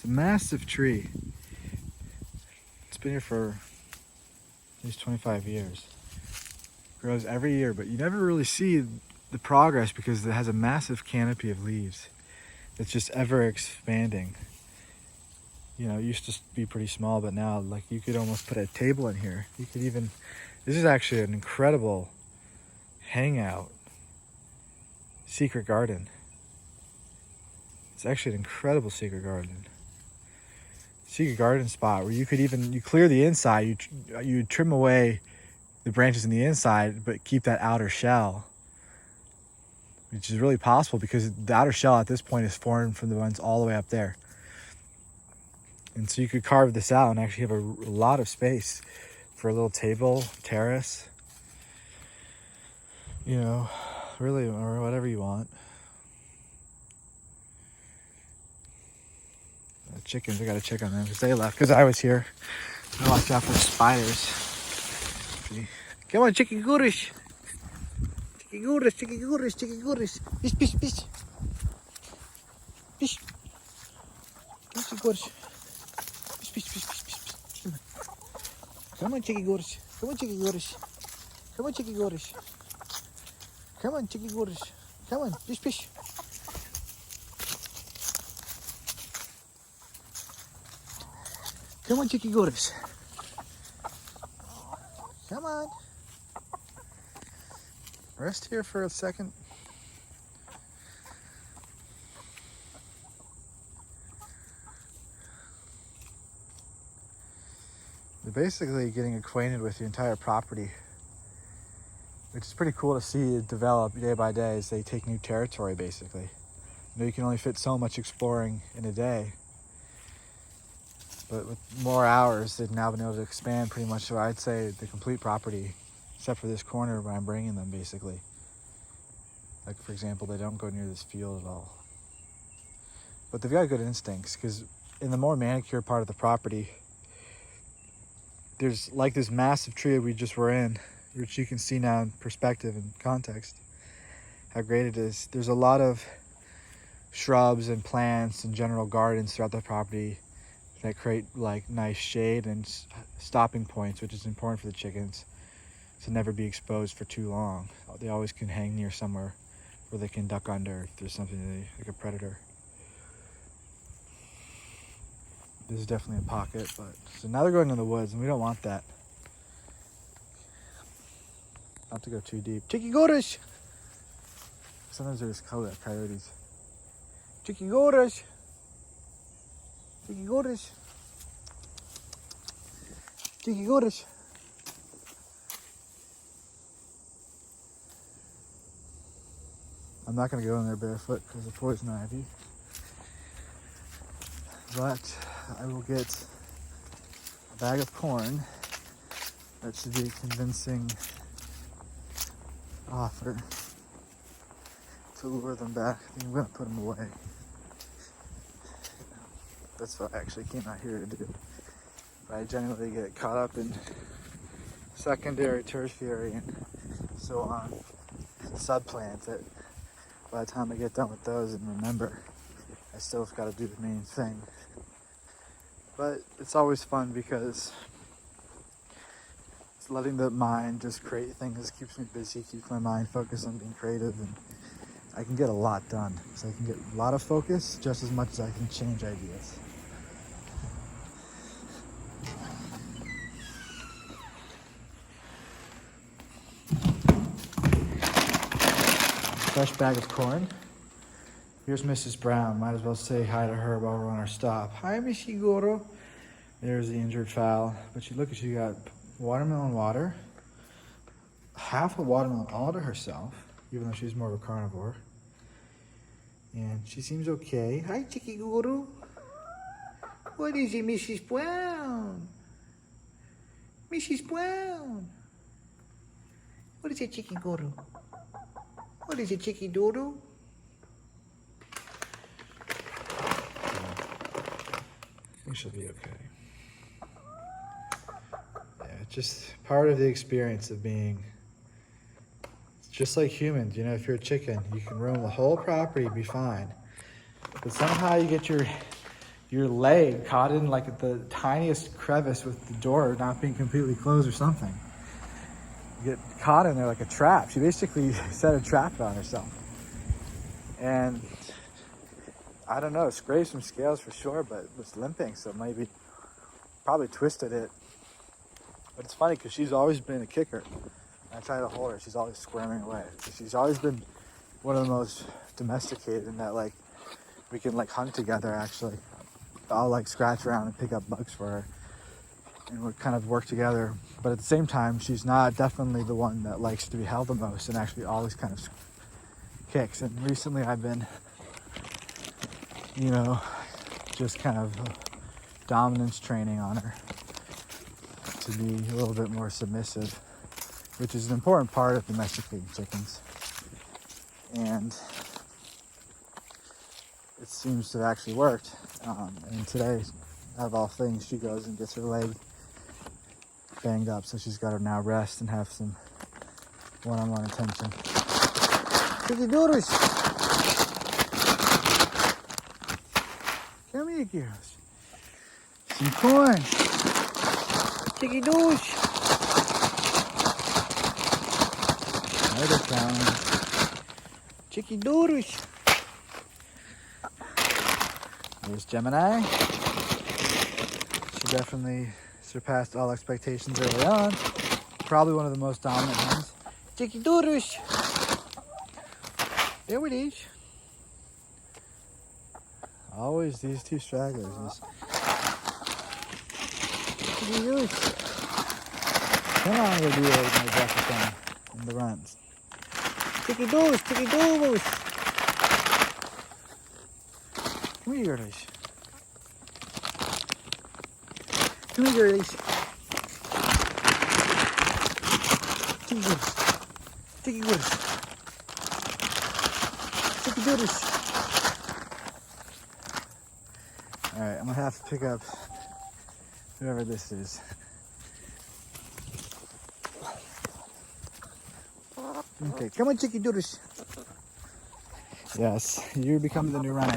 a massive tree. It's been here for at least 25 years. Grows every year, but you never really see the progress because it has a massive canopy of leaves. It's just ever expanding. You know, it used to be pretty small, but now like you could almost put a table in here. You could even, this is actually an incredible hangout secret garden. It's actually an incredible secret garden spot where you could even, you clear the inside, you trim away the branches in the inside, but keep that outer shell, which is really possible because the outer shell at this point is formed from the ones all the way up there. And so you could carve this out and actually have a lot of space for a little table, terrace, you know, really, or whatever you want. The chickens, I gotta check on them because they left because I was here. I watch out for spiders. See? Come on, chicken gourish. Chicken gourish, chicken gourish, chicken gourish. Pish, pish, pish. Pish. Chicken gourish. Pish, pish, pish, pish, pish. Come on, chicken gourish. Come on, chicken gourish. Come on, chicken gourish. Come on, chicken gourish. Come on, pish, pish. Come on, chicken gourish. Come on. Rest here for a second. They're basically getting acquainted with the entire property, which is pretty cool to see it develop day by day as they take new territory, basically. You know, you can only fit so much exploring in a day, but with more hours, they've now been able to expand pretty much, so I'd say the complete property, except for this corner where I'm bringing them, basically. Like, for example, they don't go near this field at all. But they've got good instincts, because in the more manicured part of the property, there's like this massive tree we just were in, which you can see now in perspective and context, how great it is. There's a lot of shrubs and plants and general gardens throughout the property that create like nice shade and stopping points, which is important for the chickens to never be exposed for too long. They always can hang near somewhere where they can duck under if there's something like a predator. This is definitely a pocket, but so now they're going in the woods and we don't want that. Not to go too deep. Chicky Gorish! Sometimes they're just coyotes. Chicky Gorish! Chicky Gorish! Chicky Gorish! I'm not going to go in there barefoot because of poison ivy. But I will get a bag of corn. That should be a convincing offer to lure them back. I think I'm going to put them away. That's what I actually came out here to do. But I generally get caught up in secondary, tertiary, and so on subplants that by the time I get done with those and remember, I still have got to do the main thing. But it's always fun because it's letting the mind just create things, keeps me busy, keeps my mind focused on being creative, and I can get a lot done. So I can get a lot of focus just as much as I can change ideas. Fresh bag of corn. Here's Mrs. Brown. Might as well say hi to her while we're on our stop. Hi, Miss Igoro. There's the injured fowl. But you look at, you got watermelon water. Half a watermelon all to herself, even though she's more of a carnivore. And she seems okay. Hi, Chicky Guru. What is it, Mrs. Brown? Mrs. Brown. What is it, Chicky Guru? What is it, Chicky Doodoo? I think she'll be okay. Yeah, it's just part of the experience of being, it's just like humans, you know, if you're a chicken, you can roam the whole property and be fine. But somehow you get your your leg caught in like the tiniest crevice with the door not being completely closed or something. You get caught in there like a trap. She basically set a trap on herself. And I don't know, scraped some scales for sure, but it was limping, so maybe probably twisted it. But it's funny because she's always been a kicker. I try to hold her, she's always squirming away. So she's always been one of the most domesticated in that, like, we can like hunt together actually. I'll like scratch around and pick up bugs for her, and we kind of work together. But at the same time, she's not definitely the one that likes to be held the most and actually always kind of kicks. And recently I've been, you know, just kind of dominance training on her to be a little bit more submissive, which is an important part of domesticating chickens. And it seems to have actually worked. And today, out of all things, she goes and gets her leg banged up, so she's got to now rest and have some one-on-one attention. Chicky doodles! Come here, girls. Some corn. Chicky doodles! Another challenge. Chicky doodles! There's Gemini. She definitely surpassed all expectations early on. Probably one of the most dominant ones. Chicky doodles! There it is. Always these two stragglers. Chicky doodles! Come on, we'll do it with my breakfast on the runs. Chicky doodles! Chicky doodles! Come here, girlies. Come here, girlies. Chicky doodles. Chicky doodles. Chicky doodles. Alright, I'm gonna have to pick up whoever this is. Okay, come on, Chicky doodles. Yes, you're becoming the new runner.